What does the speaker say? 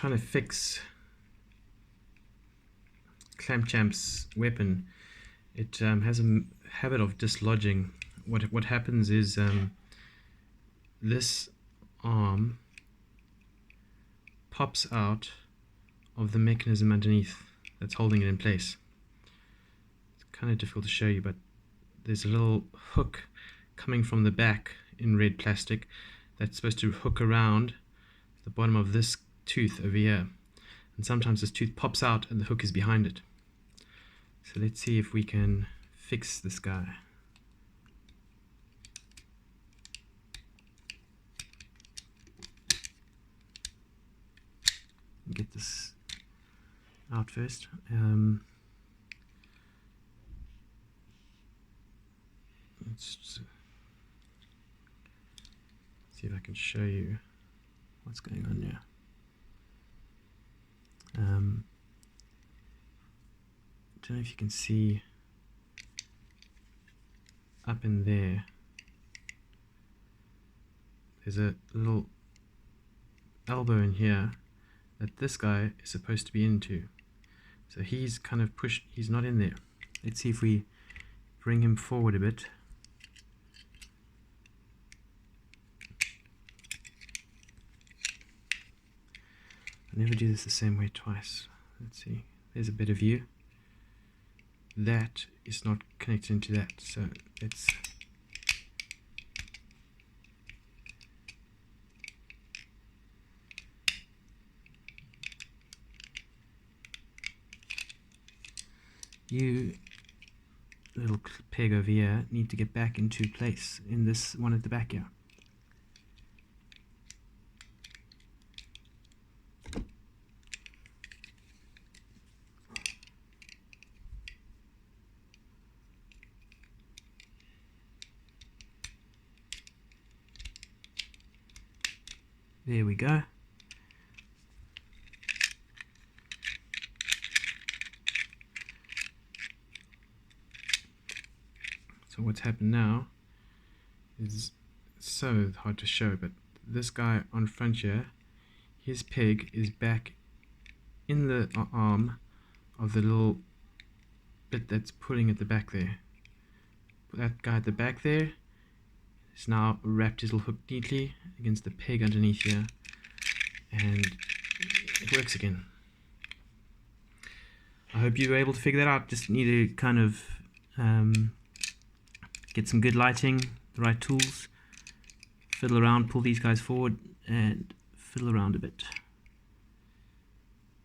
trying to fix Clamchamp's weapon, it has a habit of dislodging. What happens is this arm pops out of the mechanism underneath that's holding it in place. It's kind of difficult to show you, but there's a little hook coming from the back in red plastic that's supposed to hook around the bottom of this tooth over here, and sometimes this tooth pops out and the hook is behind it. So let's see if we can fix this guy. Get this out first. Let's see if I can show you what's going on here. Don't know if you can see up in there. There's a little elbow in here that this guy is supposed to be into. So he's kind of pushed, he's not in there. Let's see if we bring him forward a bit. I never do this the same way twice. Let's see, there's a bit of view. That is not connected into that, so let's you little peg over here need to get back into place in this one at the back here. There we go. So what's happened now is so hard to show, but this guy on front here, his peg is back in the arm of the little bit that's pulling at the back there. That guy at the back there has now wrapped his little hook neatly against the peg underneath here, and it works again. I hope you were able to figure that out. Just need to kind of get some good lighting, the right tools, fiddle around, pull these guys forward and fiddle around a bit.